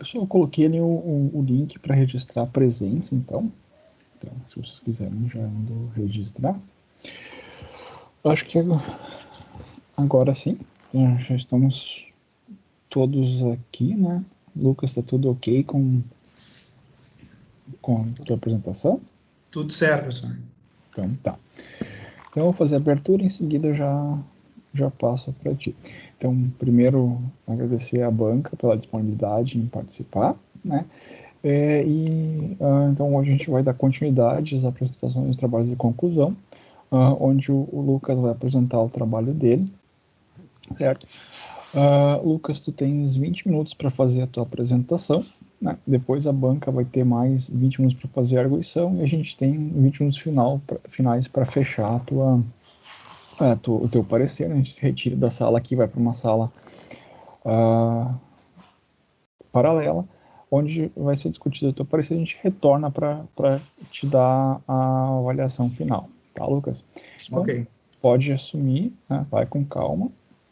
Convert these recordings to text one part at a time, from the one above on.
Pessoal, eu coloquei ali o link para registrar a presença, então, se vocês quiserem já indo registrar. Acho que agora sim, já estamos todos aqui, né? Lucas, está tudo ok com a tua apresentação? Tudo certo, professor. Então tá. Então eu vou fazer a abertura e em seguida eu já passo para ti. Então, primeiro, agradecer à banca pela disponibilidade em participar, né? Então hoje a gente vai dar continuidade às apresentações dos trabalhos de conclusão, onde o Lucas vai apresentar o trabalho dele, certo? Lucas, tu tens 20 minutos para fazer a tua apresentação, né? Depois a banca vai ter mais 20 minutos para fazer a arguição e a gente tem 20 minutos finais para fechar o teu parecer. A gente se retira da sala aqui, vai para uma sala paralela, onde vai ser discutido o teu parecer, a gente retorna para te dar a avaliação final, tá, Lucas? Então, Ok. pode assumir, né? Vai com calma,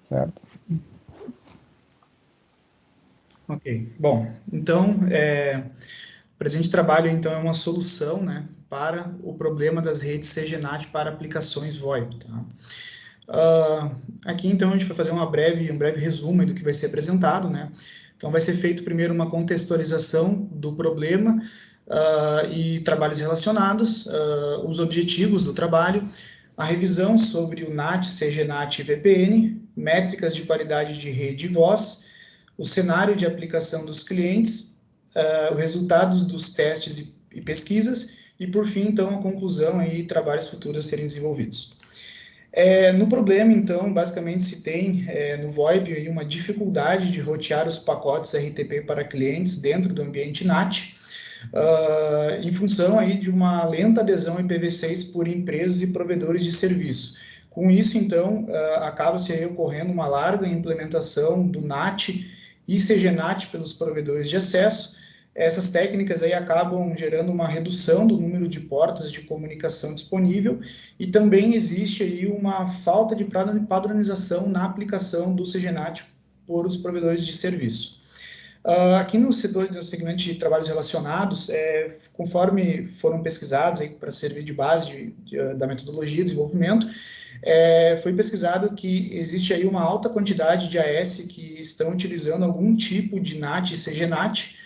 certo? Ok. Bom, então, o presente trabalho, então, é uma solução, né, para o problema das redes CGNAT para aplicações VoIP, tá? Aqui, então, a gente vai fazer um breve resumo do que vai ser apresentado, né? Então, vai ser feito primeiro uma contextualização do problema e trabalhos relacionados, os objetivos do trabalho, a revisão sobre o NAT, CGNAT e VPN, métricas de qualidade de rede e voz, o cenário de aplicação dos clientes, os resultados dos testes e pesquisas, e, por fim, então, a conclusão e trabalhos futuros a serem desenvolvidos. No problema, então, basicamente se tem no VoIP aí uma dificuldade de rotear os pacotes RTP para clientes dentro do ambiente NAT, em função aí de uma lenta adesão IPv6 por empresas e provedores de serviço. Com isso, então, acaba-se aí ocorrendo uma larga implementação do NAT e CGNAT pelos provedores de acesso. Essas técnicas aí acabam gerando uma redução do número de portas de comunicação disponível e também existe aí uma falta de padronização na aplicação do CGNAT por os provedores de serviço. Aqui no segmento de trabalhos relacionados, conforme foram pesquisados para servir de base da metodologia de desenvolvimento, foi pesquisado que existe aí uma alta quantidade de AS que estão utilizando algum tipo de NAT e CGNAT.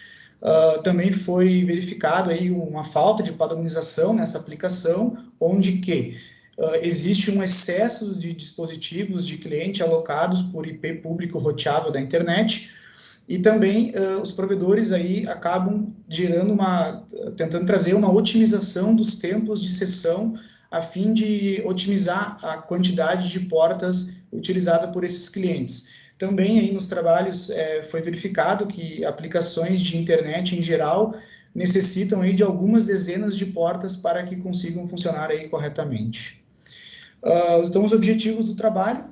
Também foi verificado aí uma falta de padronização nessa aplicação, onde que existe um excesso de dispositivos de cliente alocados por IP público roteável da internet, e também os provedores aí acabam tentando trazer uma otimização dos tempos de sessão a fim de otimizar a quantidade de portas utilizada por esses clientes. Também aí nos trabalhos foi verificado que aplicações de internet em geral necessitam aí de algumas dezenas de portas para que consigam funcionar aí corretamente. Então, os objetivos do trabalho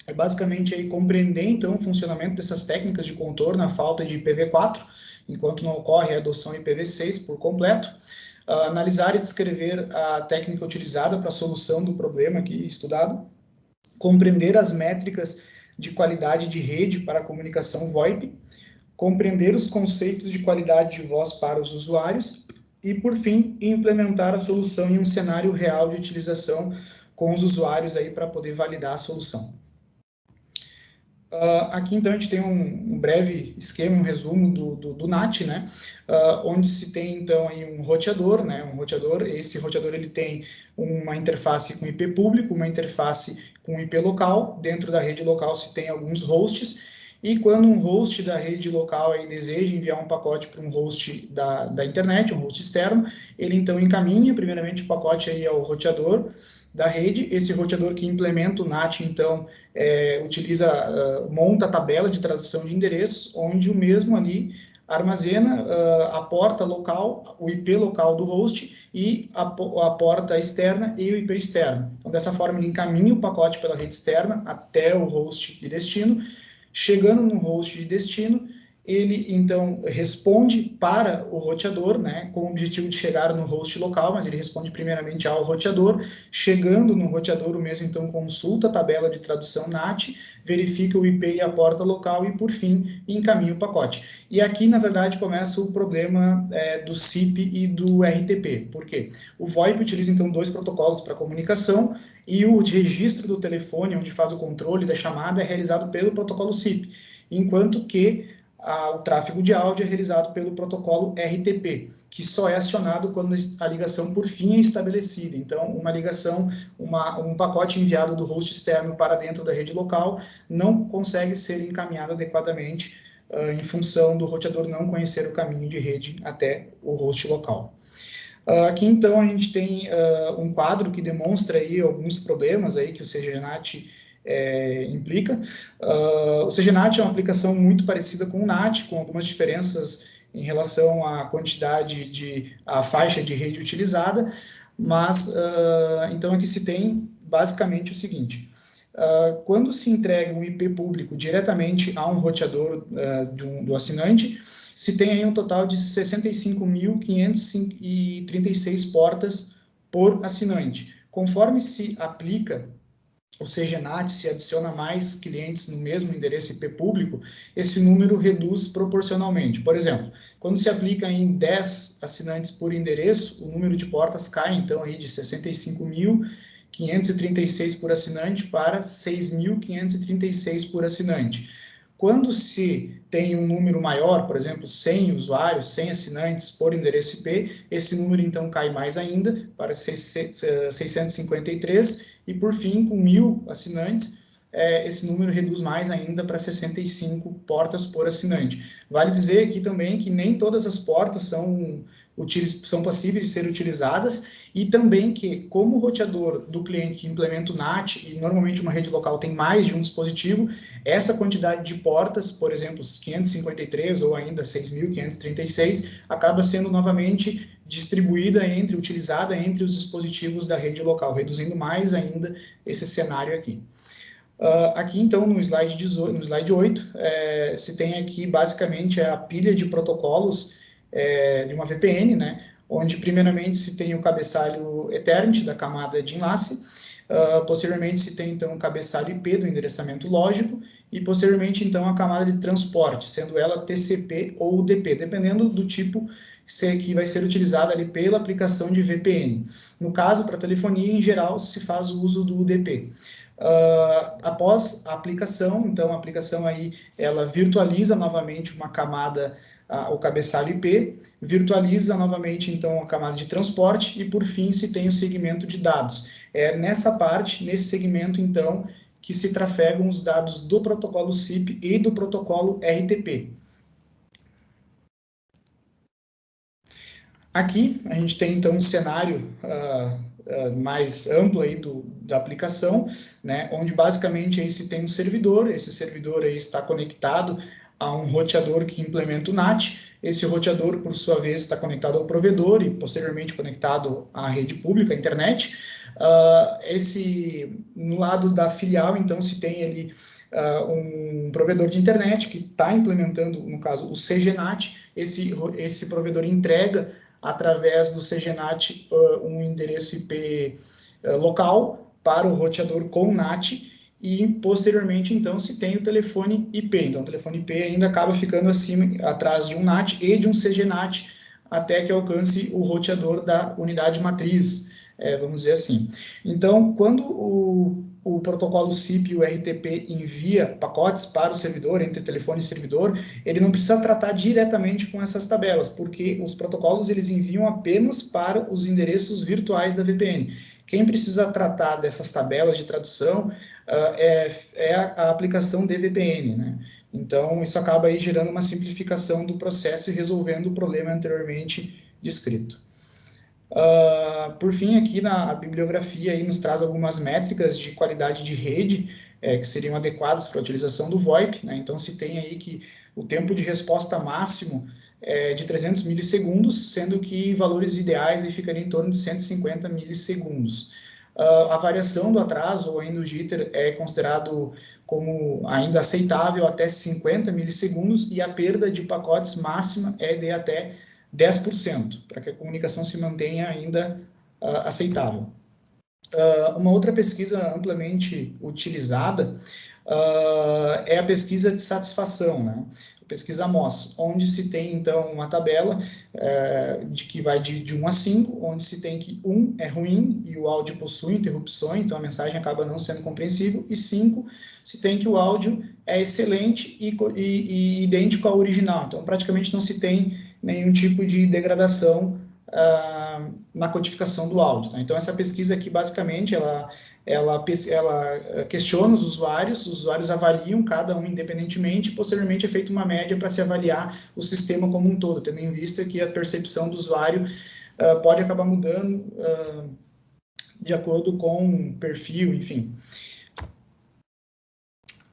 é basicamente aí compreender então o funcionamento dessas técnicas de contorno à falta de IPv4, enquanto não ocorre a adoção IPv6 por completo, analisar e descrever a técnica utilizada para a solução do problema aqui estudado, compreender as métricas de qualidade de rede para a comunicação VoIP, compreender os conceitos de qualidade de voz para os usuários e, por fim, implementar a solução em um cenário real de utilização com os usuários aí para poder validar a solução. Aqui, então, a gente tem um breve esquema, um resumo do NAT, né? Onde se tem, então, aí um roteador, né? Esse roteador, ele tem uma interface com IP público, uma interface com IP local. Dentro da rede local se tem alguns hosts, e quando um host da rede local aí deseja enviar um pacote para um host da internet, um host externo, ele, então, encaminha, primeiramente, o pacote aí ao roteador da rede. Esse roteador que implementa o NAT, então, monta a tabela de tradução de endereços, onde o mesmo ali armazena a porta local, o IP local do host e a porta externa e o IP externo. Então, dessa forma, ele encaminha o pacote pela rede externa até o host de destino. Chegando no host de destino, ele, então, responde para o roteador, né, com o objetivo de chegar no host local, mas ele responde primeiramente ao roteador. Chegando no roteador, o mesmo, então, consulta a tabela de tradução NAT, verifica o IP e a porta local e, por fim, encaminha o pacote. E aqui, na verdade, começa o problema do SIP e do RTP. Por quê? O VoIP utiliza, então, 2 protocolos para comunicação e o registro do telefone, onde faz o controle da chamada, é realizado pelo protocolo SIP, enquanto que o tráfego de áudio é realizado pelo protocolo RTP, que só é acionado quando a ligação por fim é estabelecida. Então, uma ligação, um pacote enviado do host externo para dentro da rede local não consegue ser encaminhado adequadamente em função do roteador não conhecer o caminho de rede até o host local. Aqui, então, a gente tem um quadro que demonstra aí alguns problemas aí que o CGNAT implica. O CGNAT é uma aplicação muito parecida com o NAT, com algumas diferenças em relação à quantidade à faixa de rede utilizada, mas, então, aqui se tem basicamente o seguinte: quando se entrega um IP público diretamente a um roteador do assinante, se tem aí um total de 65.536 portas por assinante. Conforme se aplica o CGNAT, se adiciona mais clientes no mesmo endereço IP público, esse número reduz proporcionalmente. Por exemplo, quando se aplica em 10 assinantes por endereço, o número de portas cai, então, aí de 65.536 por assinante para 6.536 por assinante. Quando se tem um número maior, por exemplo, 100 usuários, 100 assinantes por endereço IP, esse número então cai mais ainda para 653 e, por fim, com 1.000 assinantes, esse número reduz mais ainda para 65 portas por assinante. Vale dizer aqui também que nem todas as portas são passíveis de ser utilizadas e também que, como o roteador do cliente implementa o NAT e normalmente uma rede local tem mais de um dispositivo, essa quantidade de portas, por exemplo, 553 ou ainda 6.536, acaba sendo novamente utilizada entre os dispositivos da rede local, reduzindo mais ainda esse cenário aqui. Aqui, então, no slide 8, se tem aqui basicamente a pilha de protocolos de uma VPN, né, onde primeiramente se tem o cabeçalho Ethernet da camada de enlace, posteriormente se tem então o cabeçalho IP do endereçamento lógico e posteriormente então a camada de transporte, sendo ela TCP ou UDP, dependendo do tipo que vai ser utilizada ali pela aplicação de VPN. No caso, para telefonia, em geral, se faz o uso do UDP. Após a aplicação, então a aplicação aí, ela virtualiza novamente uma camada, o cabeçalho IP, virtualiza novamente então a camada de transporte e por fim se tem o segmento de dados. É nessa parte, nesse segmento então, que se trafegam os dados do protocolo SIP e do protocolo RTP. Aqui a gente tem então um cenário mais amplo aí da aplicação, né, onde basicamente aí se tem um servidor, esse servidor aí está conectado a um roteador que implementa o NAT, esse roteador, por sua vez, está conectado ao provedor e posteriormente conectado à rede pública, à internet. No lado da filial, então, se tem ali um provedor de internet que está implementando, no caso, o CGNAT, esse provedor entrega através do CGNAT um endereço IP local para o roteador com NAT e posteriormente então se tem o telefone IP. Então o telefone IP ainda acaba ficando atrás de um NAT e de um CGNAT até que alcance o roteador da unidade matriz, vamos dizer assim. Então, quando o protocolo SIP e o RTP envia pacotes para o servidor, entre telefone e servidor, ele não precisa tratar diretamente com essas tabelas, porque os protocolos eles enviam apenas para os endereços virtuais da VPN. Quem precisa tratar dessas tabelas de tradução é a aplicação de VPN, né? Então, isso acaba aí gerando uma simplificação do processo e resolvendo o problema anteriormente descrito. Por fim, aqui na bibliografia aí nos traz algumas métricas de qualidade de rede que seriam adequadas para a utilização do VoIP, né? Então, se tem aí que o tempo de resposta máximo é de 300 milissegundos, sendo que valores ideais aí ficariam em torno de 150 milissegundos. a variação do atraso ou ainda o jitter é considerado como ainda aceitável até 50 milissegundos e a perda de pacotes máxima é de até 10%, para que a comunicação se mantenha ainda aceitável. Uma outra pesquisa amplamente utilizada é a pesquisa de satisfação, né? A pesquisa MOS, onde se tem, então, uma tabela de que vai de 1 a 5, onde se tem que 1 é ruim e o áudio possui interrupções, então a mensagem acaba não sendo compreensível, e 5 se tem que o áudio é excelente e idêntico ao original, então praticamente não se tem nenhum tipo de degradação na codificação do áudio. Tá? Então, essa pesquisa aqui, basicamente, ela questiona os usuários avaliam cada um independentemente, e posteriormente é feita uma média para se avaliar o sistema como um todo, tendo em vista que a percepção do usuário pode acabar mudando de acordo com o perfil, enfim.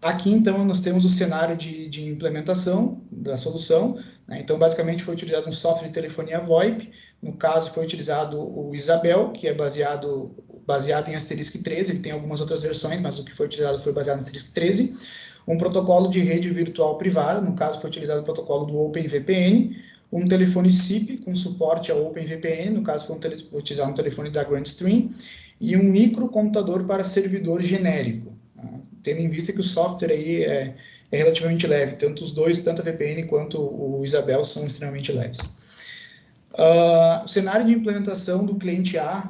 Aqui, então, nós temos o cenário de implementação da solução. Né? Então, basicamente, foi utilizado um software de telefonia VoIP. No caso, foi utilizado o Isabel, que é baseado em Asterisk 13. Ele tem algumas outras versões, mas o que foi utilizado foi baseado em Asterisk 13. Um protocolo de rede virtual privada. No caso, foi utilizado o protocolo do OpenVPN. Um telefone SIP com suporte ao OpenVPN. No caso, foi utilizado um telefone da Grandstream. E um microcomputador para servidor genérico. Tendo em vista que o software aí é relativamente leve, tanto os dois, tanto a VPN quanto o Isabel são extremamente leves. O cenário de implementação do cliente A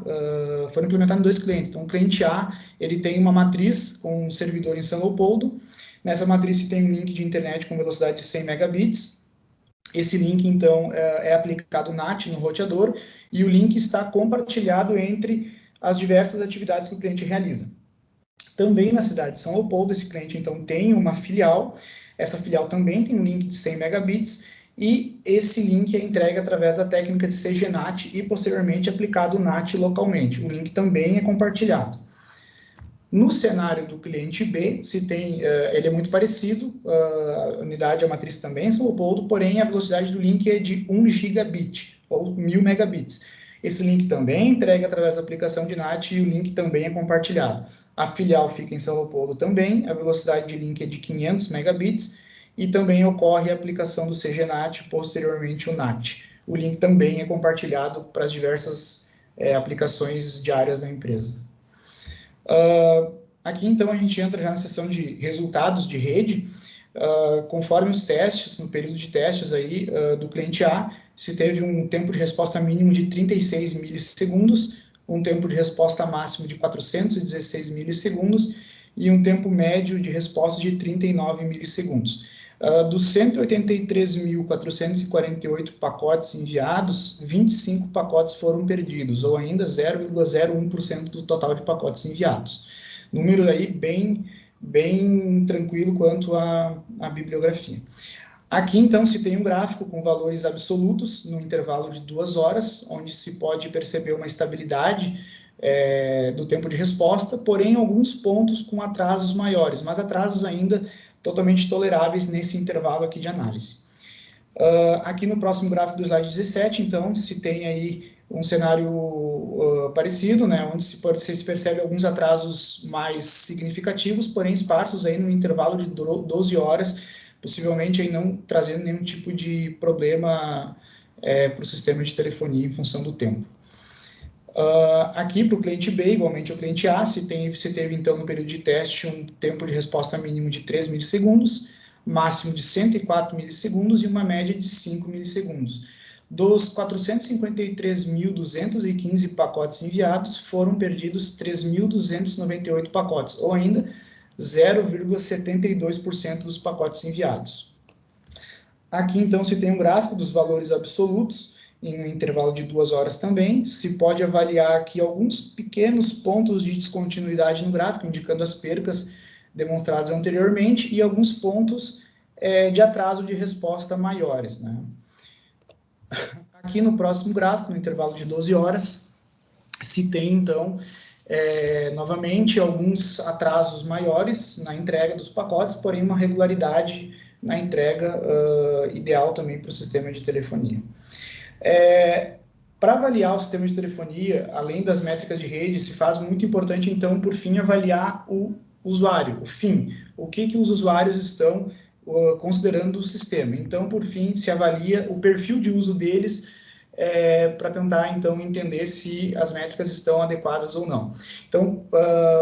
foram implementados em 2 clientes. Então, o cliente A ele tem uma matriz com um servidor em São Leopoldo. Nessa matriz se tem um link de internet com velocidade de 100 megabits. Esse link, então, é aplicado NAT no roteador e o link está compartilhado entre as diversas atividades que o cliente realiza. Também na cidade de São Leopoldo, esse cliente, então, tem uma filial. Essa filial também tem um link de 100 megabits e esse link é entregue através da técnica de CGNAT e, posteriormente, aplicado o NAT localmente. O link também é compartilhado. No cenário do cliente B, ele é muito parecido, a unidade, a matriz também é São Leopoldo, porém a velocidade do link é de 1 gigabit, ou 1000 megabits. Esse link também é entregue através da aplicação de NAT e o link também é compartilhado. A filial fica em São Leopoldo também, a velocidade de link é de 500 megabits e também ocorre a aplicação do CGNAT, posteriormente o NAT. O link também é compartilhado para as diversas aplicações diárias da empresa. Aqui, então, a gente entra já na seção de resultados de rede. Conforme os testes, no período de testes aí, do cliente A, se teve um tempo de resposta mínimo de 36 milissegundos, um tempo de resposta máximo de 416 milissegundos e um tempo médio de resposta de 39 milissegundos. Dos 183.448 pacotes enviados, 25 pacotes foram perdidos, ou ainda 0,01% do total de pacotes enviados. Número aí bem tranquilo quanto à bibliografia. Aqui, então, se tem um gráfico com valores absolutos no intervalo de 2 horas, onde se pode perceber uma estabilidade do tempo de resposta, porém, alguns pontos com atrasos maiores, mas atrasos ainda totalmente toleráveis nesse intervalo aqui de análise. Aqui no próximo gráfico do slide 17, então, se tem aí um cenário parecido, né, onde se percebe alguns atrasos mais significativos, porém esparsos aí no intervalo de 12 horas, possivelmente aí não trazendo nenhum tipo de problema para o sistema de telefonia em função do tempo. Aqui para o cliente B, igualmente ao cliente A, se teve então no período de teste um tempo de resposta mínimo de 3 milissegundos, máximo de 104 milissegundos e uma média de 5 milissegundos. Dos 453.215 pacotes enviados, foram perdidos 3.298 pacotes, ou ainda 0,72% dos pacotes enviados. Aqui, então, se tem um gráfico dos valores absolutos, em um intervalo de 2 horas também. Se pode avaliar aqui alguns pequenos pontos de descontinuidade no gráfico, indicando as percas demonstradas anteriormente, e alguns pontos de atraso de resposta maiores, né? Aqui no próximo gráfico, no intervalo de 12 horas, se tem, então, novamente, alguns atrasos maiores na entrega dos pacotes, porém uma regularidade na entrega ideal também para o sistema de telefonia. Para avaliar o sistema de telefonia, além das métricas de rede, se faz muito importante, então, por fim, avaliar o usuário, o fim, o que os usuários estão considerando do sistema. Então, por fim, se avalia o perfil de uso deles para tentar, então, entender se as métricas estão adequadas ou não. Então,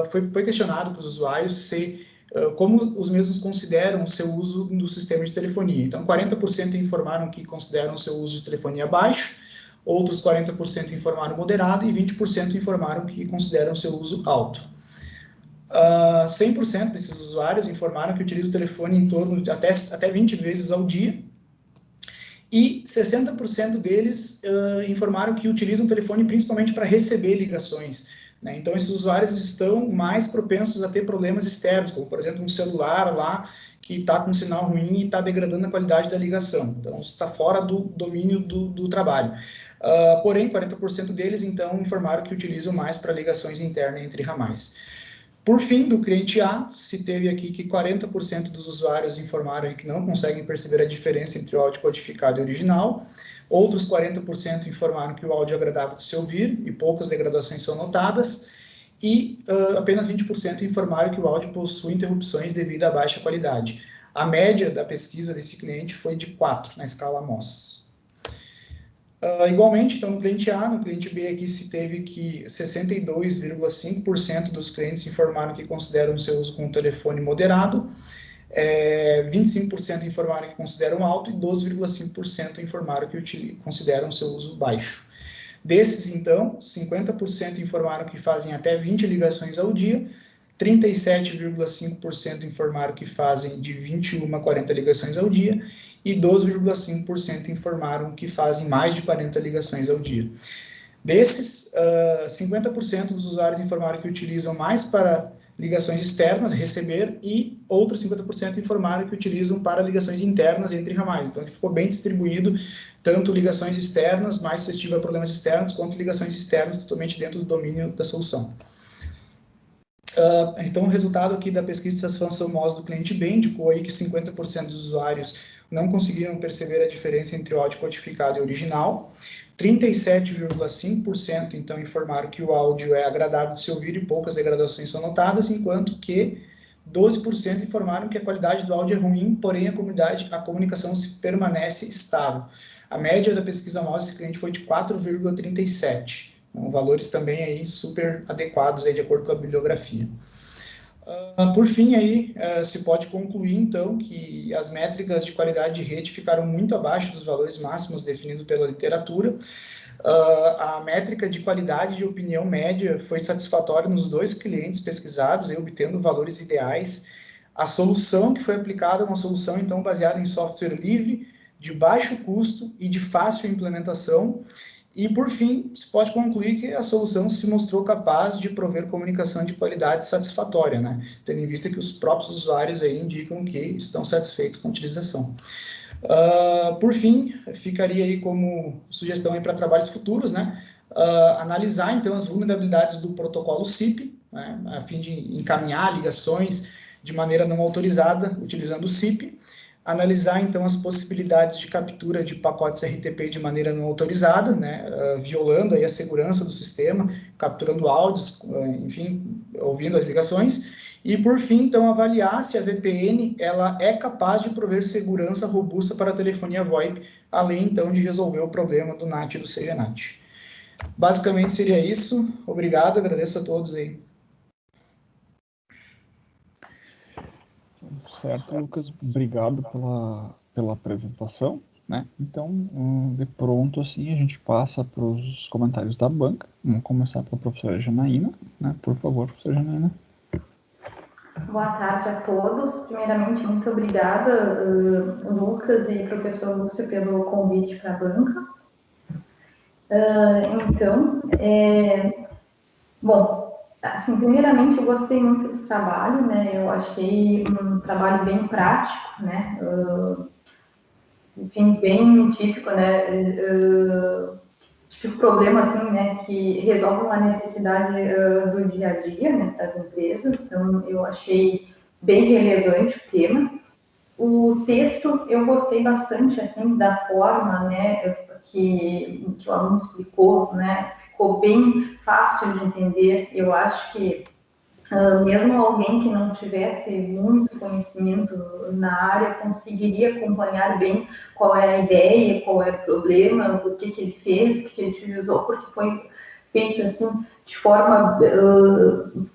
foi questionado para os usuários se como os mesmos consideram o seu uso do sistema de telefonia. Então, 40% informaram que consideram o seu uso de telefonia baixo, outros 40% informaram moderado e 20% informaram que consideram o seu uso alto. 100% desses usuários informaram que utilizam o telefone em torno de até 20 vezes ao dia, e 60% deles informaram que utilizam o telefone principalmente para receber ligações, né? Então, esses usuários estão mais propensos a ter problemas externos, como, por exemplo, um celular lá que está com um sinal ruim e está degradando a qualidade da ligação. Então, está fora do domínio do trabalho. Porém, 40% deles, então, informaram que utilizam mais para ligações internas entre ramais. Por fim, do cliente A, se teve aqui que 40% dos usuários informaram que não conseguem perceber a diferença entre o áudio codificado e original, outros 40% informaram que o áudio é agradável de se ouvir e poucas degradações são notadas, e apenas 20% informaram que o áudio possui interrupções devido à baixa qualidade. A média da pesquisa desse cliente foi de 4 na escala Mohs. Igualmente, então, no cliente A, no cliente B aqui se teve que 62,5% dos clientes informaram que consideram o seu uso com o telefone moderado, 25% informaram que consideram alto e 12,5% informaram que consideram o seu uso baixo. Desses, então, 50% informaram que fazem até 20 ligações ao dia, 37,5% informaram que fazem de 21 a 40 ligações ao dia e 12,5% informaram que fazem mais de 40 ligações ao dia. Desses, 50% dos usuários informaram que utilizam mais para ligações externas, receber, e outros 50% informaram que utilizam para ligações internas entre ramais. Então, ele ficou bem distribuído, tanto ligações externas, mais suscetível a problemas externos, quanto ligações externas totalmente dentro do domínio da solução. Então, o resultado aqui da pesquisa de satisfação Mohs do cliente B indicou aí que 50% dos usuários não conseguiram perceber a diferença entre o áudio codificado e original, 37,5% então informaram que o áudio é agradável de se ouvir e poucas degradações são notadas, enquanto que 12% informaram que a qualidade do áudio é ruim, porém a comunicação permanece estável. A média da pesquisa Mohs desse cliente foi de 4,37%. Então, valores também aí super adequados aí de acordo com a bibliografia. Por fim, aí, se pode concluir, então, que as métricas de qualidade de rede ficaram muito abaixo dos valores máximos definidos pela literatura. A métrica de qualidade de opinião média foi satisfatória nos 2 clientes pesquisados, aí, obtendo valores ideais. A solução que foi aplicada é uma solução, então, baseada em software livre, de baixo custo e de fácil implementação. E, por fim, se pode concluir que a solução se mostrou capaz de prover comunicação de qualidade satisfatória, né? Tendo em vista que os próprios usuários aí indicam que estão satisfeitos com a utilização. Por fim, ficaria aí como sugestão para trabalhos futuros, né? Analisar, então, as vulnerabilidades do protocolo SIP, né? A fim de encaminhar ligações de maneira não autorizada, utilizando o SIP. Analisar, então, as possibilidades de captura de pacotes RTP de maneira não autorizada, né, violando aí a segurança do sistema, capturando áudios, enfim, ouvindo as ligações. E, por fim, então, avaliar se a VPN ela é capaz de prover segurança robusta para a telefonia VoIP, além, então, de resolver o problema do NAT e do CGNAT. Basicamente, seria isso. Obrigado, agradeço a todos aí. Certo, Lucas, obrigado pela apresentação, né? Então, de pronto, assim, a gente passa para os comentários da banca. Vamos começar pela professora Janaína, né? Por favor, professora Janaína. Boa tarde a todos. Primeiramente, muito obrigada, Lucas e professor Lúcio, pelo convite para a banca. Bom, assim, primeiramente, eu gostei muito do trabalho, né? Eu achei um trabalho bem prático, né? Enfim, bem típico, né? Típico problema, assim, né? Que resolve uma necessidade do dia a dia, né? Das empresas. Então, eu achei bem relevante o tema. O texto, eu gostei bastante, assim, da forma, né? que o aluno explicou, né, ficou bem fácil de entender. Eu acho que mesmo alguém que não tivesse muito conhecimento na área conseguiria acompanhar bem qual é a ideia, qual é o problema, o que ele fez, o que ele utilizou, porque foi feito assim de forma,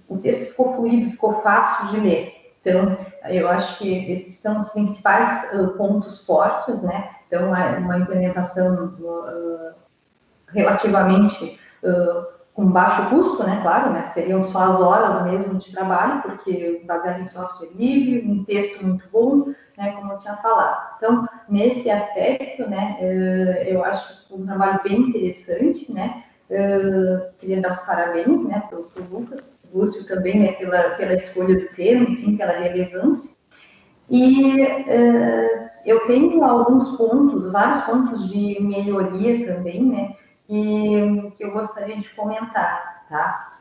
o texto ficou fluido, ficou fácil de ler. Então, eu acho que esses são os principais pontos fortes, né? Então, uma implementação relativamente com baixo custo, né, claro, né, seriam só as horas mesmo de trabalho, porque baseado em software livre, um texto muito bom, né, como eu tinha falado. Então, nesse aspecto, né, eu acho um trabalho bem interessante, né, queria dar os parabéns, né, para o Lucas, o Lúcio também, né, pela escolha do termo, enfim, pela relevância. E eu tenho alguns pontos, vários pontos de melhoria também, né, que eu gostaria de comentar, tá?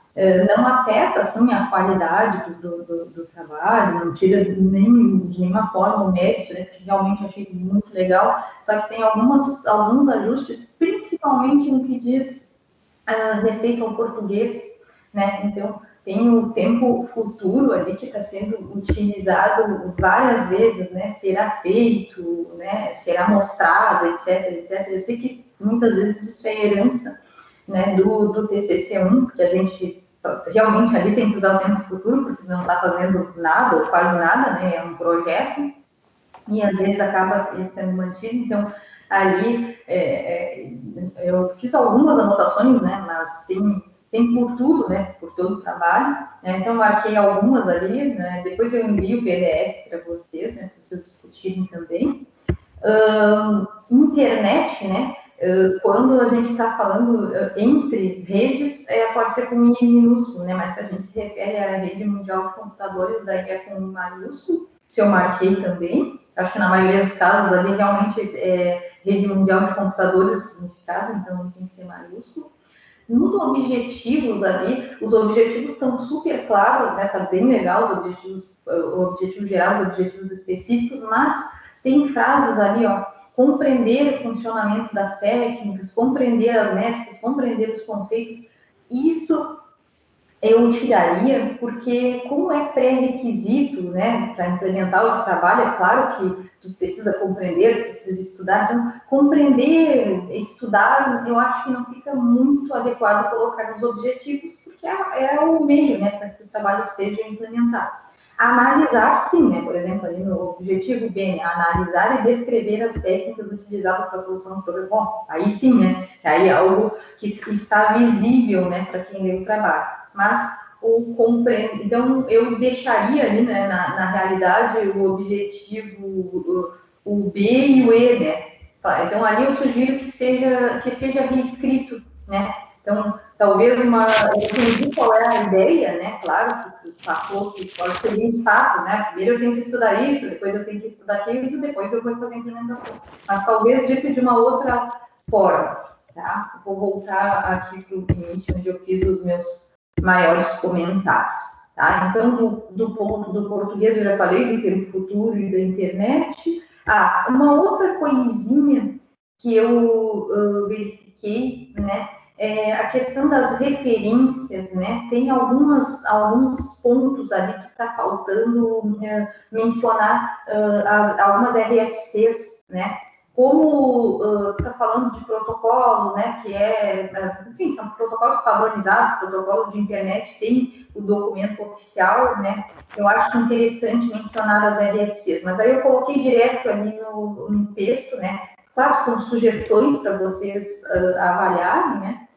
Não afeta, assim, a qualidade do trabalho, não tira de nenhuma forma o mérito, né, que realmente achei muito legal, só que tem alguns ajustes, principalmente no que diz respeito ao português, né, então tem o tempo futuro ali que está sendo utilizado várias vezes, né, será feito, né, será mostrado, etc, etc. Eu sei que muitas vezes isso é herança, né, do TCC1, que a gente realmente ali tem que usar o tempo futuro, porque não está fazendo nada, ou quase nada, né, é um projeto, e às vezes acaba sendo mantido, então ali eu fiz algumas anotações, né, mas tem por tudo, né, por todo o trabalho, né, então marquei algumas ali, né, depois eu envio o PDF para vocês, né, para vocês discutirem também. Internet, né, quando a gente está falando entre redes, pode ser com I minúsculo, né, mas se a gente se refere à rede mundial de computadores, daí é com I maiúsculo, se eu marquei também, acho que na maioria dos casos ali realmente é rede mundial de computadores o significado, então tem que ser maiúsculo. Nos objetivos ali, os objetivos estão super claros, né? Tá bem legal os objetivos, o objetivo geral, os objetivos específicos, mas tem frases ali, ó, compreender o funcionamento das técnicas, compreender as métricas, compreender os conceitos. Isso eu tiraria, porque como é pré-requisito, né, para implementar o trabalho, é claro que tu precisa compreender, precisa estudar, então compreender, estudar, eu acho que não fica muito adequado colocar nos objetivos, porque é o meio, né, para que o trabalho seja implementado. Analisar, sim, né, por exemplo, ali no objetivo B, né, analisar e descrever as técnicas utilizadas para a solução do problema. Bom, aí sim, né, aí é algo que está visível, né, para quem lê o trabalho. Mas então eu deixaria ali, né, na realidade, o objetivo, o B e o E, né? Então ali eu sugiro que seja reescrito, né? Então, talvez eu entendi qual é a ideia, né? Claro que tu passou que pode ser em espaços, né? Primeiro eu tenho que estudar isso, depois eu tenho que estudar aquilo, depois eu vou fazer a implementação. Mas talvez dito de uma outra forma, tá? Vou voltar aqui para o início, onde eu fiz os meus maiores comentários, tá? Então, do ponto do português, eu já falei do termo futuro e da internet. Uma outra coisinha que eu verifiquei, né, é a questão das referências, né? Tem alguns pontos ali que está faltando mencionar algumas RFCs, né? Como está falando de protocolo, né, que enfim, são protocolos padronizados, protocolo de internet tem o documento oficial, né, eu acho interessante mencionar as RFCs, mas aí eu coloquei direto ali no texto, né, claro, são sugestões para vocês avaliarem, né.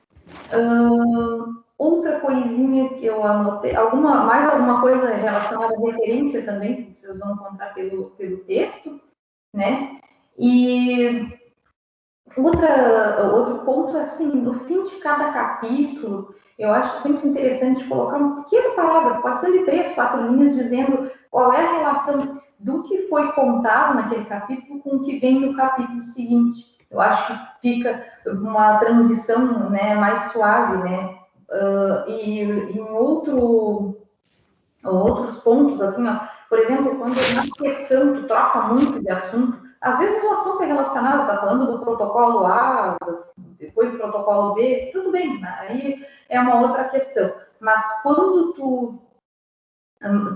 Outra coisinha que eu anotei, mais alguma coisa relacionada à referência também, que vocês vão encontrar pelo texto, né. E outro ponto, assim, no fim de cada capítulo, eu acho sempre interessante colocar um pequeno parágrafo, pode ser de 3, 4 linhas, dizendo qual é a relação do que foi contado naquele capítulo com o que vem no capítulo seguinte. Eu acho que fica uma transição, né, mais suave, né? E em outros pontos, assim, ó, por exemplo, quando na sessão tu troca muito de assunto, Às vezes o assunto é relacionado, está falando do protocolo A, depois do protocolo B, tudo bem, aí é uma outra questão. Mas quando tu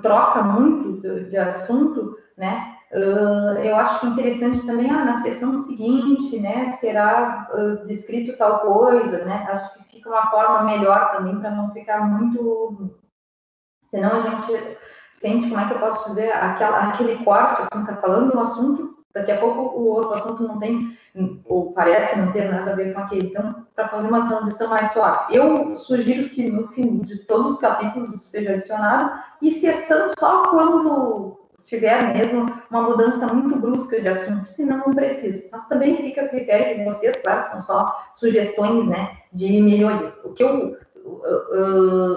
troca muito de assunto, né, eu acho que é interessante também, na sessão seguinte, né, será descrito tal coisa, né, acho que fica uma forma melhor também, para não ficar muito... Senão a gente sente, como é que eu posso dizer, aquele corte, assim, tá falando um assunto, daqui a pouco o outro assunto não tem, ou parece não ter nada a ver com aquele. Então, para fazer uma transição mais suave, eu sugiro que no fim de todos os capítulos isso seja adicionado, exceção só quando tiver mesmo uma mudança muito brusca de assunto, senão não precisa. Mas também fica a critério de vocês, claro, são só sugestões, né, de melhorias. O que eu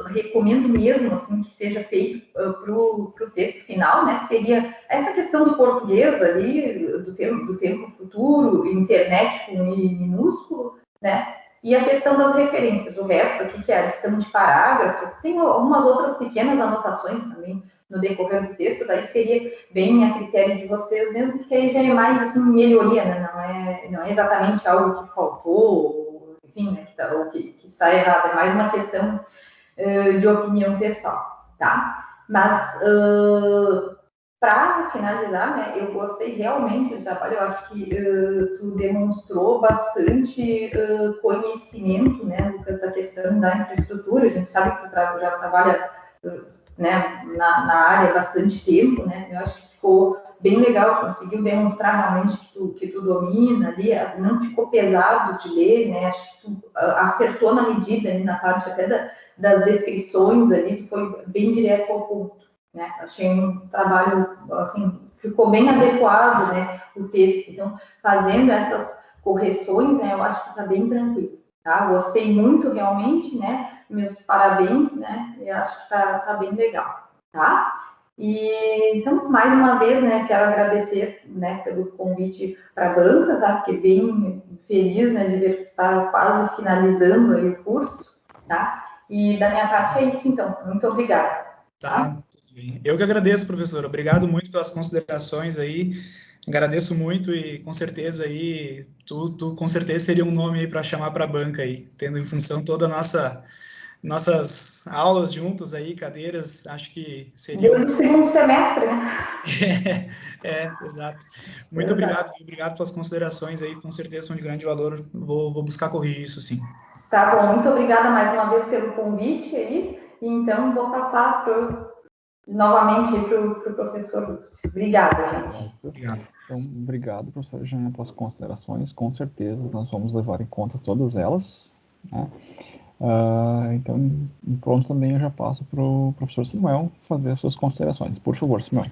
recomendo mesmo assim que seja feito para o texto final, né? Seria essa questão do português ali, do tempo futuro, internet com I minúsculo, né? E a questão das referências. O resto aqui, que é a adição de parágrafo, tem algumas outras pequenas anotações também no decorrer do texto, daí seria bem a critério de vocês mesmo, porque aí já é mais assim melhoria, né? Não é exatamente algo que faltou, enfim, né, que está errado, é mais uma questão de opinião pessoal, tá? Mas, para finalizar, né, eu gostei realmente do trabalho, eu acho que tu demonstrou bastante conhecimento, né, Lucas, da questão da infraestrutura, a gente sabe que tu já trabalha né, na área há bastante tempo, né, eu acho que ficou bem legal, conseguiu demonstrar realmente que tu domina ali, não ficou pesado de ler, né, acho que tu acertou na medida, ali, na parte até das descrições ali, tu foi bem direto ao ponto, né, achei um trabalho, assim, ficou bem adequado, né, o texto, então, fazendo essas correções, né, eu acho que está bem tranquilo, tá, gostei muito realmente, né, meus parabéns, né, eu acho que tá bem legal, tá? E, então, mais uma vez, né, quero agradecer, né, pelo convite para a banca, tá? Fiquei bem feliz, né, de ver que está quase finalizando aí o curso, tá? E da minha parte é isso, então. Muito obrigada. Tá, tudo bem. Eu que agradeço, professor. Obrigado muito pelas considerações aí. Agradeço muito e com certeza aí, tu com certeza seria um nome aí para chamar para a banca aí, tendo em função toda a nossas aulas juntos aí, cadeiras, acho que seria Desde o segundo semestre, né? Exato. Muito obrigado, obrigado pelas considerações aí, com certeza são de grande valor, vou buscar corrigir isso sim. Tá bom, muito obrigada mais uma vez pelo convite aí, e então vou passar novamente para o professor Lúcio. Obrigada, gente. Obrigado. Então, obrigado, professor Jean, pelas considerações, com certeza nós vamos levar em conta todas elas, né? Então, pronto, também eu já passo para o professor Samuel fazer as suas considerações. Por favor, Samuel.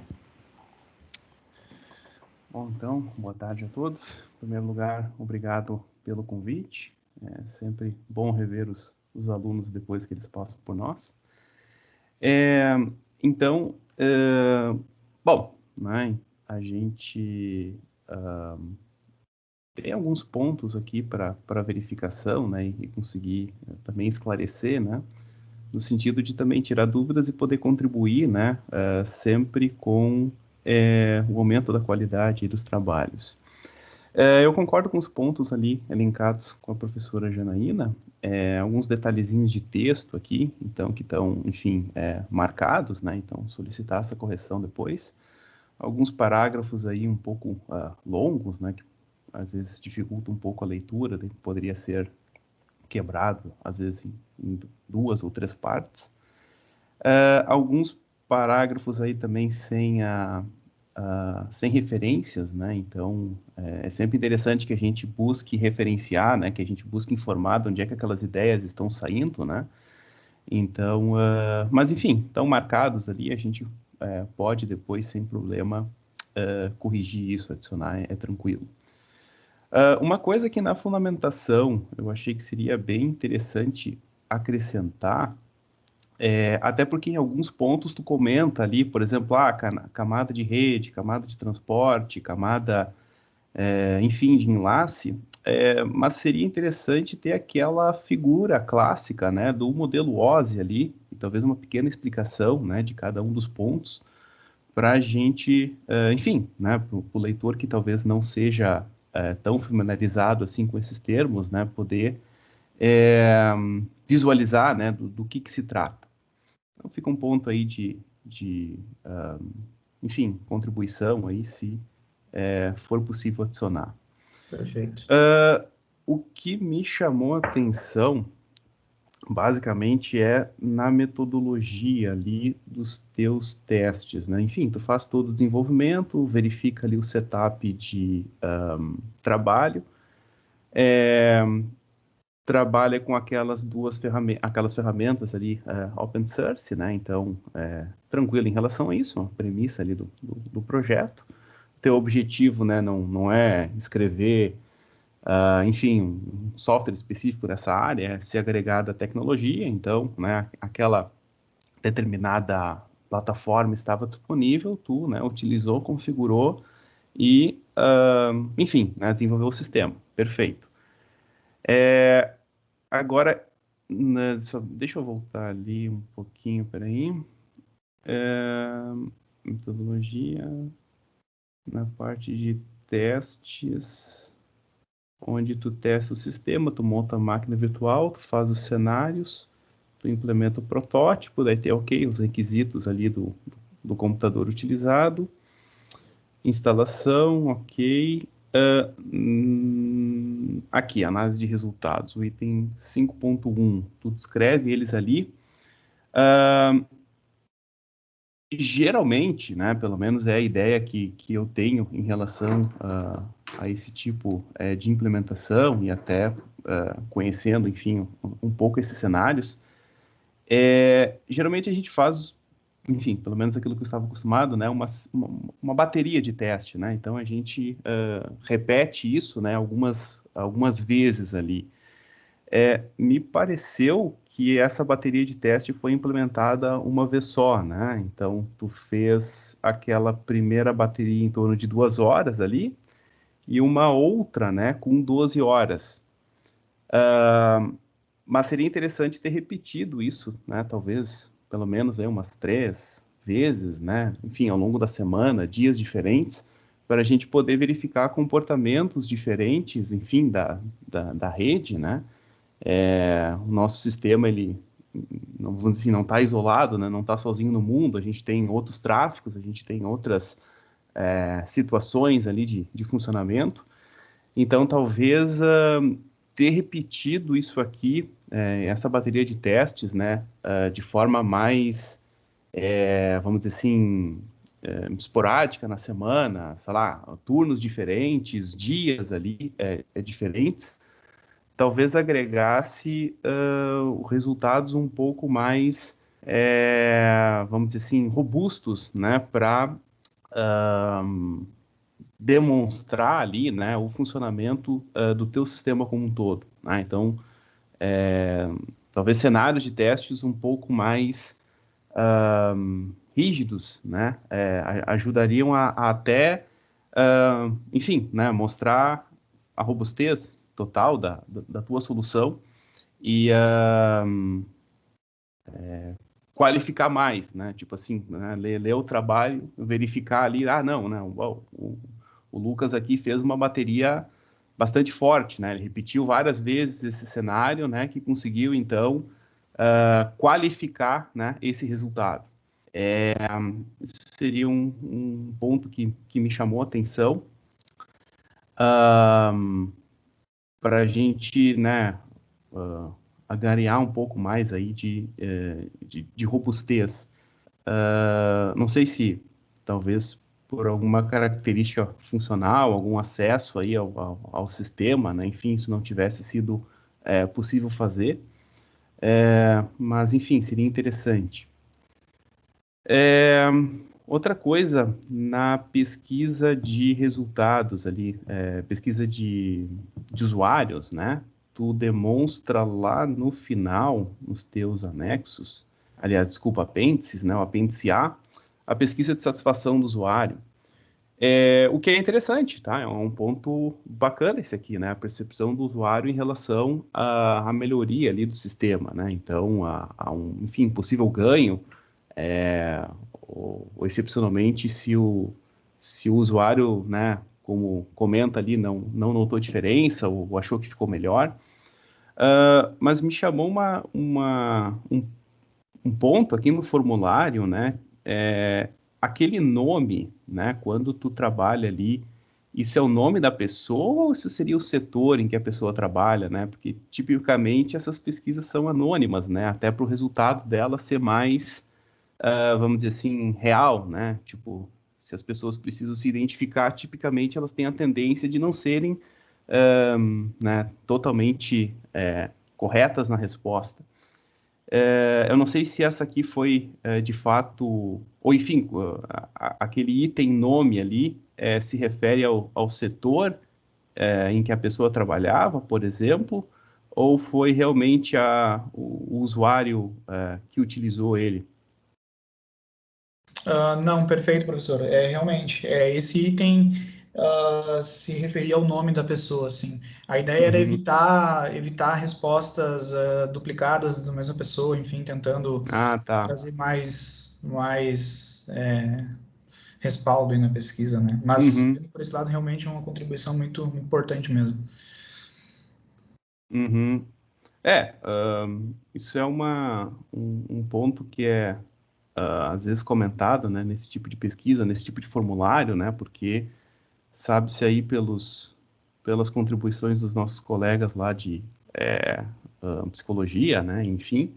Bom, então, boa tarde a todos. Em primeiro lugar, obrigado pelo convite. É sempre bom rever os alunos depois que eles passam por nós. Então, bom, né, a gente tem alguns pontos aqui para verificação, né, e conseguir também esclarecer, né, no sentido de também tirar dúvidas e poder contribuir, né, sempre com o aumento da qualidade dos trabalhos. Eu concordo com os pontos ali elencados com a professora Janaína, alguns detalhezinhos de texto aqui, então, que estão, enfim, marcados, né, então solicitar essa correção depois. Alguns parágrafos aí um pouco longos, né, que às vezes dificulta um pouco a leitura, né, poderia ser quebrado, às vezes em 2 ou 3 partes. Alguns parágrafos aí também sem referências, né? Então, é sempre interessante que a gente busque referenciar, né? Que a gente busque informar de onde é que aquelas ideias estão saindo, né? Então, mas enfim, estão marcados ali, a gente pode depois, sem problema, corrigir isso, adicionar, é tranquilo. Uma coisa que na fundamentação eu achei que seria bem interessante acrescentar, até porque em alguns pontos tu comenta ali, por exemplo, camada de rede, camada de transporte, camada, enfim, de enlace, mas seria interessante ter aquela figura clássica, né, do modelo OSI ali, e talvez uma pequena explicação, né, de cada um dos pontos, para a gente, enfim, né, para o leitor que talvez não seja tão familiarizado assim com esses termos, né, poder visualizar, né, do que se trata. Então fica um ponto aí enfim, contribuição aí, se for possível adicionar. Perfeito. O que me chamou a atenção, basicamente, é na metodologia ali dos teus testes, né? Enfim, tu faz todo o desenvolvimento, verifica ali o setup de trabalho, trabalha com aquelas ferramentas ali open source, né? Então, tranquilo em relação a isso, uma premissa ali do projeto. Teu objetivo, né, não é escrever, enfim, um software específico nessa área, é ser agregado à tecnologia, então, né, aquela determinada plataforma estava disponível, tu, né, utilizou, configurou e, enfim, né, desenvolveu o sistema. Perfeito. Agora, deixa eu voltar ali um pouquinho, peraí. Metodologia, na parte de testes, onde tu testa o sistema, tu monta a máquina virtual, tu faz os cenários, tu implementa o protótipo, daí tem, ok, os requisitos ali do computador utilizado, instalação, ok. Aqui, análise de resultados, o item 5.1, tu descreve eles ali. Geralmente, né, pelo menos é a ideia que eu tenho em relação a esse tipo de implementação e até conhecendo, enfim, um pouco esses cenários, geralmente a gente faz, enfim, pelo menos aquilo que eu estava acostumado, né, uma bateria de teste, né, então a gente repete isso, né, algumas vezes ali. Me pareceu que essa bateria de teste foi implementada uma vez só, né? Então, tu fez aquela primeira bateria em torno de 2 horas ali e uma outra, né, com 12 horas. Mas seria interessante ter repetido isso, né? Talvez, pelo menos, aí, umas 3 vezes, né? Enfim, ao longo da semana, dias diferentes, para a gente poder verificar comportamentos diferentes, enfim, da rede, né? O nosso sistema, ele, não vamos dizer, não está isolado, né? Não está sozinho no mundo, a gente tem outros tráficos, a gente tem outras situações ali de funcionamento. Então, talvez ter repetido isso aqui, essa bateria de testes, né, de forma mais, vamos dizer assim, esporádica na semana, sei lá, turnos diferentes, dias ali diferentes, talvez agregasse resultados um pouco mais, vamos dizer assim, robustos, né, para demonstrar ali, né, o funcionamento do teu sistema como um todo, né? Então, talvez cenários de testes um pouco mais rígidos, né, ajudariam a até, enfim, né, mostrar a robustez total da tua solução e qualificar mais, né? Tipo assim, né? Ler o trabalho, verificar ali, não, né? O Lucas aqui fez uma bateria bastante forte, né? Ele repetiu várias vezes esse cenário, né? Que conseguiu, então, qualificar, né? Esse resultado. Isso seria um ponto que me chamou a atenção. Para a gente, né, agariar um pouco mais aí de robustez. Não sei se, talvez, por alguma característica funcional, algum acesso aí ao sistema, né, enfim, se não tivesse sido possível fazer, mas, enfim, seria interessante. Outra coisa, na pesquisa de resultados ali, pesquisa de usuários, né? Tu demonstra lá no final, nos teus anexos, aliás, desculpa, apêndices, né? O apêndice a pesquisa de satisfação do usuário. O que é interessante, tá? É um ponto bacana esse aqui, né? A percepção do usuário em relação à melhoria ali do sistema, né? Então, a um, enfim, possível ganho, ou excepcionalmente se o usuário, né, como comenta ali, não notou diferença ou achou que ficou melhor. Mas me chamou um ponto aqui no formulário, né, aquele nome, né, quando tu trabalha ali, isso é o nome da pessoa ou isso seria o setor em que a pessoa trabalha, né? Porque tipicamente essas pesquisas são anônimas, né? Até para o resultado dela ser mais, vamos dizer assim, real, né? Tipo, se as pessoas precisam se identificar, tipicamente elas têm a tendência de não serem, né, totalmente corretas na resposta. Eu não sei se essa aqui foi de fato, ou enfim, aquele item nome ali se refere ao setor em que a pessoa trabalhava, por exemplo, ou foi realmente o usuário que utilizou ele? Não, perfeito, professor. Realmente, esse item se referia ao nome da pessoa, assim. A ideia era Uhum. evitar respostas duplicadas da mesma pessoa, enfim, tentando Ah, tá. trazer mais respaldo aí na pesquisa, né? Mas, Uhum. por esse lado, realmente é uma contribuição muito importante mesmo. Uhum. Isso é um ponto que é às vezes comentado, né, nesse tipo de pesquisa, nesse tipo de formulário, né, porque sabe-se aí pelas contribuições dos nossos colegas lá de psicologia, né, enfim,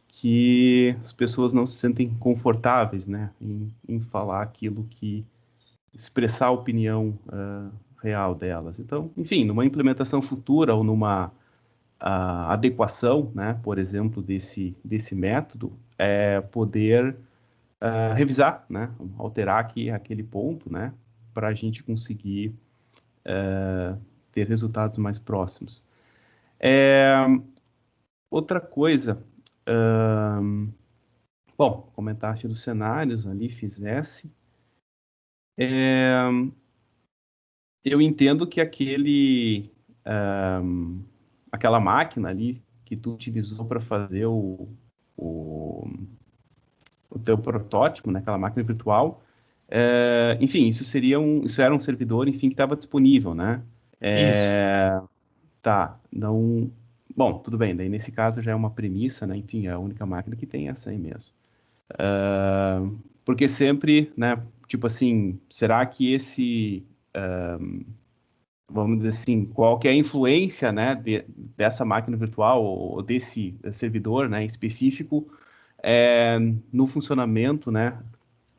que as pessoas não se sentem confortáveis, né, em falar aquilo expressar a opinião real delas. Então, enfim, numa implementação futura ou numa adequação, né, por exemplo, desse método, poder revisar, né, alterar aqui aquele ponto, né, para a gente conseguir ter resultados mais próximos. Outra coisa, bom, comentaste dos cenários ali, fizesse. Eu entendo que aquela máquina ali que tu utilizou para fazer o, o teu protótipo, né, aquela máquina virtual, enfim, isso era um servidor, enfim, que estava disponível, né? Isso. Tá, não. Bom, tudo bem, daí nesse caso já é uma premissa, né? Enfim, é a única máquina que tem essa aí mesmo. Porque sempre, né? Tipo assim, será que vamos dizer assim, qual que é a influência, né, dessa máquina virtual ou desse servidor, né, específico no funcionamento, né,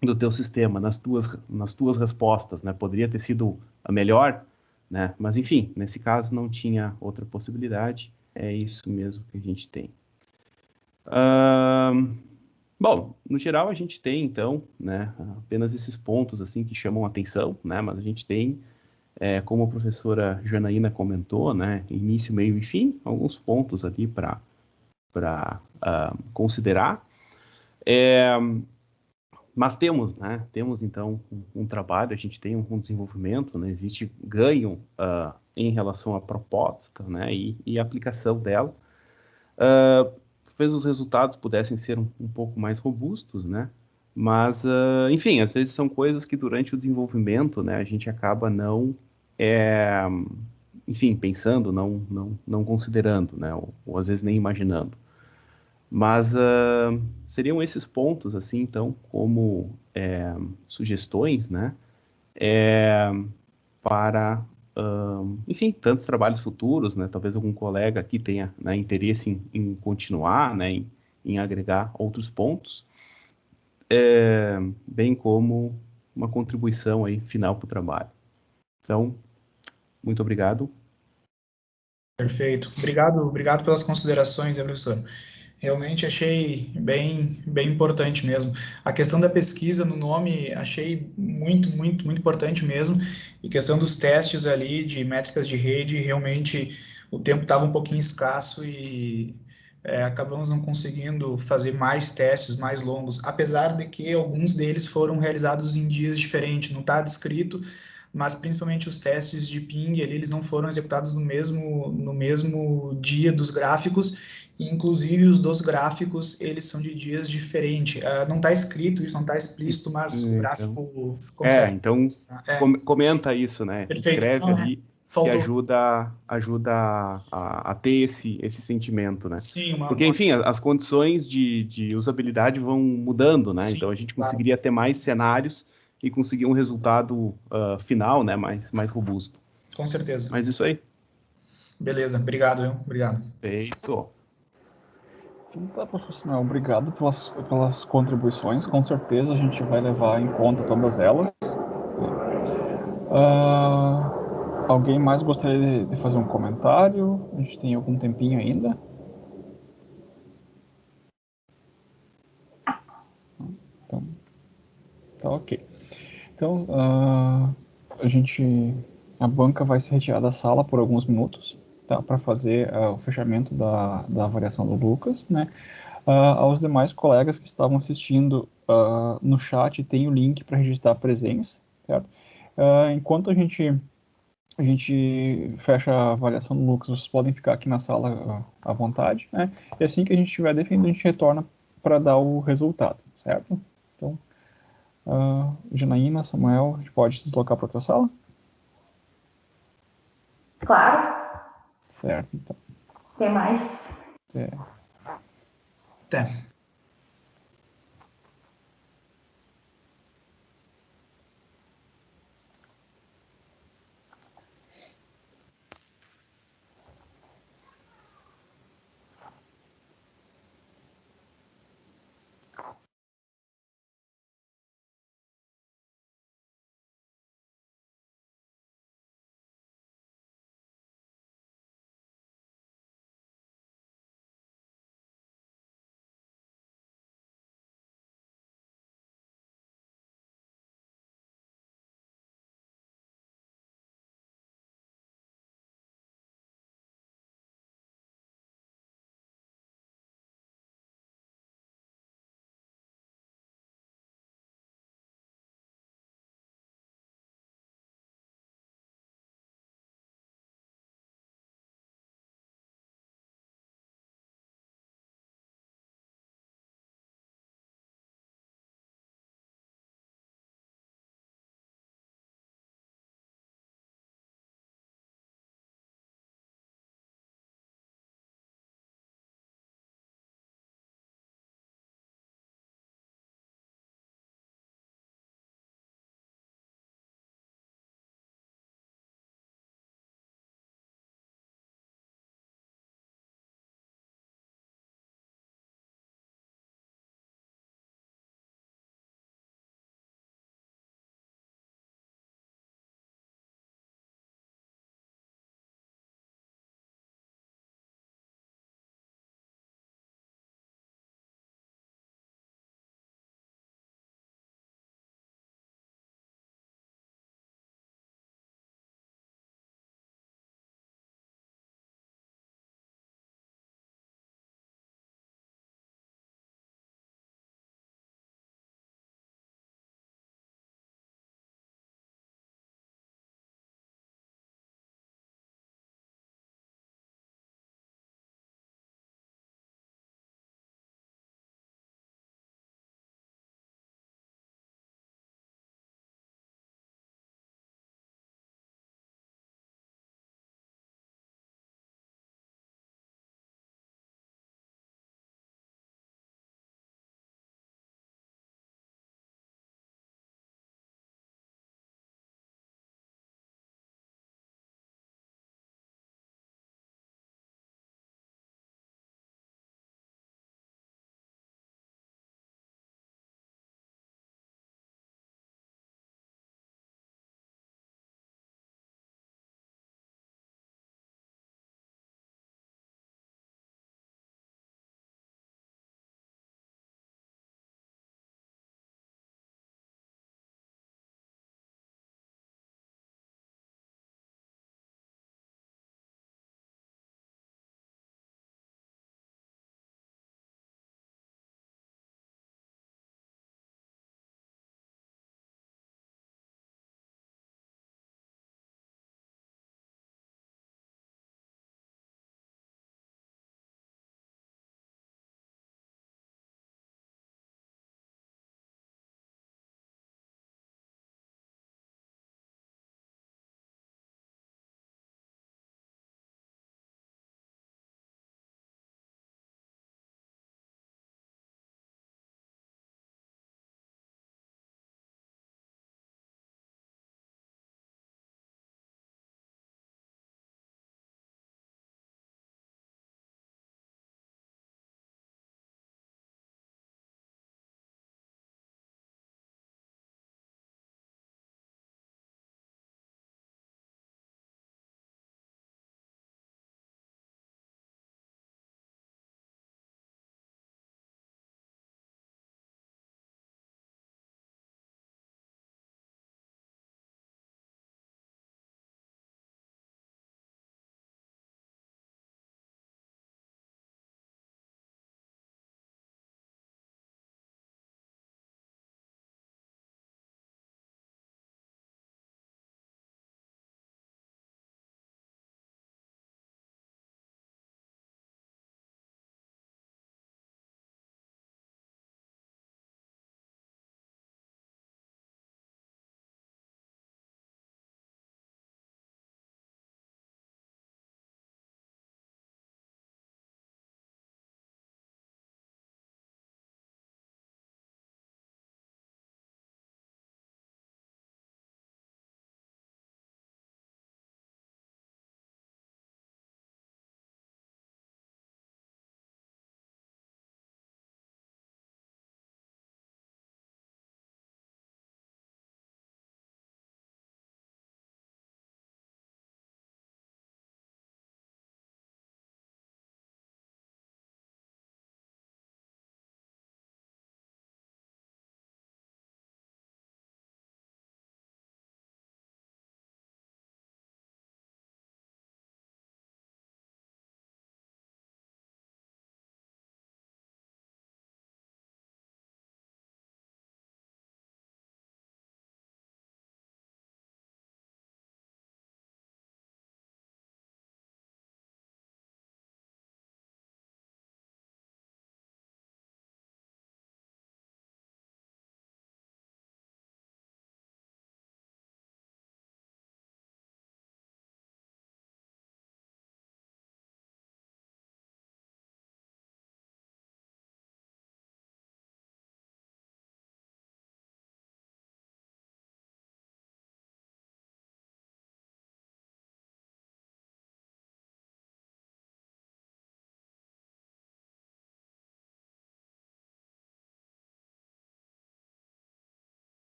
do teu sistema, nas tuas respostas, né? Poderia ter sido a melhor, né? Mas enfim, nesse caso não tinha outra possibilidade. É isso mesmo que a gente tem. Bom, no geral a gente tem então, né, apenas esses pontos assim que chamam a atenção, né? Mas a gente tem, como a professora Janaína comentou, né, início, meio e fim, alguns pontos ali para considerar. Mas temos, né? Temos então um trabalho, a gente tem um desenvolvimento, né? Existe ganho em relação à proposta, né? E aplicação dela. Talvez os resultados pudessem ser um pouco mais robustos, né? Mas, enfim, às vezes são coisas que durante o desenvolvimento, né? A gente acaba enfim, pensando, não considerando, né? Ou às vezes nem imaginando. Mas seriam esses pontos, assim, então, como sugestões, né, para, enfim, tantos trabalhos futuros, né, talvez algum colega aqui tenha, né, interesse em continuar, né, em agregar outros pontos, bem como uma contribuição aí final para o trabalho. Então, muito obrigado. Perfeito. Obrigado pelas considerações, professor. Realmente achei bem importante mesmo. A questão da pesquisa no nome achei muito importante mesmo. E questão dos testes ali de métricas de rede, realmente o tempo estava um pouquinho escasso e acabamos não conseguindo fazer mais testes mais longos, apesar de que alguns deles foram realizados em dias diferentes, não está descrito, mas principalmente os testes de ping, eles não foram executados no mesmo dia dos gráficos, e inclusive os dos gráficos, eles são de dias diferentes. Não está escrito isso, não está explícito, mas o Então, gráfico consegue. então comenta isso, né? Perfeito. Escreve ali que Faltou. ajuda a ter esse sentimento, né? Sim, Porque, enfim, as condições de usabilidade vão mudando, né? Sim, Então a gente claro. conseguiria ter mais cenários e conseguir um resultado final, né? Mais robusto. Com certeza. Mas isso aí. Beleza, obrigado, viu? Obrigado. Feito. Então tá, professor, obrigado pelas contribuições. Com certeza a gente vai levar em conta todas elas. Alguém mais gostaria de fazer um comentário? A gente tem algum tempinho ainda? Então, tá ok. Então, a banca vai se retirar da sala por alguns minutos, tá, para fazer o fechamento da avaliação do Lucas, né? Aos demais colegas que estavam assistindo no chat, tem o link para registrar a presença, certo? Enquanto a gente fecha a avaliação do Lucas, vocês podem ficar aqui na sala à vontade, né? E assim que a gente estiver definido, a gente retorna para dar o resultado, certo? Então, Janaína, Samuel, a gente pode se deslocar para outra sala? Claro. Certo, então. Até mais. Até.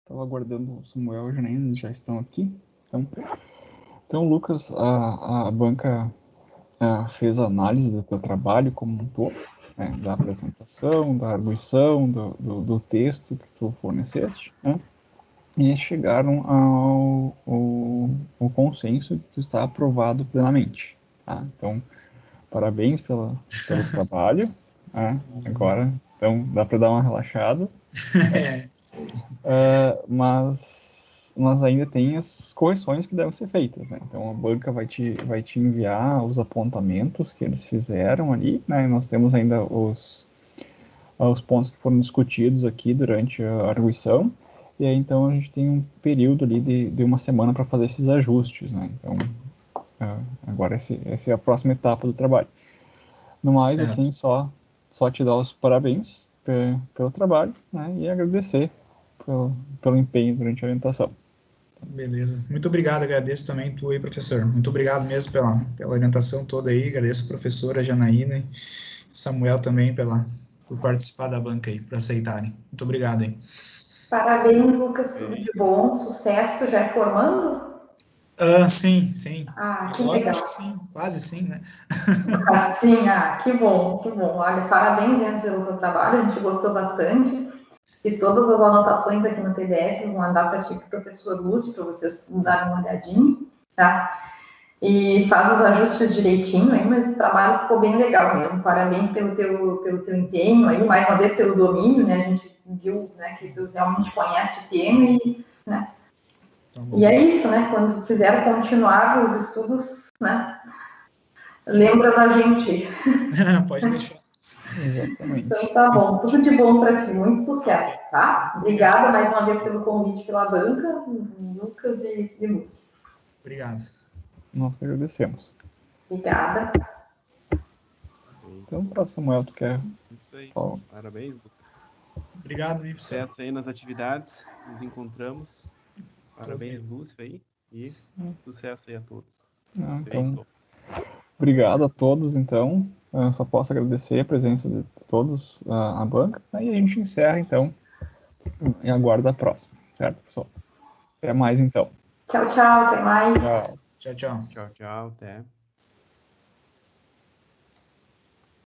Estava aguardando o Samuel e o Janaína, eles já estão aqui. Então Lucas, a banca fez a análise do teu trabalho como um todo, né, da apresentação, da arguição, do texto que tu forneceste, né, e chegaram ao consenso de que tu está aprovado plenamente. Tá? Então, parabéns pelo trabalho. Né? Agora, então, dá para dar uma relaxada. Mas ainda tem as correções que devem ser feitas, né? Então a banca vai te enviar os apontamentos que eles fizeram ali, né? Nós temos ainda os pontos que foram discutidos aqui durante a arguição, e aí então a gente tem um período ali de uma semana para fazer esses ajustes, né? Então agora essa é a próxima etapa do trabalho. No mais, Certo. assim, só te dar os parabéns pelo trabalho, né? E agradecer pelo empenho durante a orientação. Beleza. Muito obrigado, agradeço também tu aí, professor. Muito obrigado mesmo pela orientação toda aí. Agradeço a professora Janaína e Samuel também por participar da banca aí, por aceitarem. Muito obrigado aí. Parabéns, Lucas, tudo de bom, sucesso. Tu já é formando? Sim, sim. Ah, que Agora legal. acho que sim, quase sim, né? Assim, que bom, que bom. Olha, parabéns, Enzo, pelo seu trabalho, a gente gostou bastante. Fiz todas as anotações aqui no PDF, vou mandar para ti e para o professor Lúcio, para vocês darem uma olhadinha, tá? E faz os ajustes direitinho aí, mas o trabalho ficou bem legal mesmo. Parabéns pelo teu empenho aí, mais uma vez pelo domínio, né? A gente viu, né, que tu realmente conhece o tema e, né? E é isso, né? Quando quiser continuar os estudos, né? Lembra da gente. Pode deixar. Exatamente. Então tá bom, tudo de bom para ti, muito sucesso, tá? Obrigada mais uma vez pelo convite pela banca, Lucas e Lúcio. Obrigado. Nós que agradecemos. Obrigada. Então, tá, Samuel, tu quer Isso aí. falar? Parabéns, Lucas. Obrigado, aí, professor. Sucesso aí nas atividades. Nos encontramos. Parabéns, Lúcio, aí. E sucesso aí a todos. Então, obrigado a todos, então. Eu só posso agradecer a presença de todos à banca. Aí a gente encerra, então, e aguarda a próxima. Certo, pessoal? Até mais, então. Tchau, tchau, até mais. Tchau. Tchau, tchau. Tchau, tchau. Até.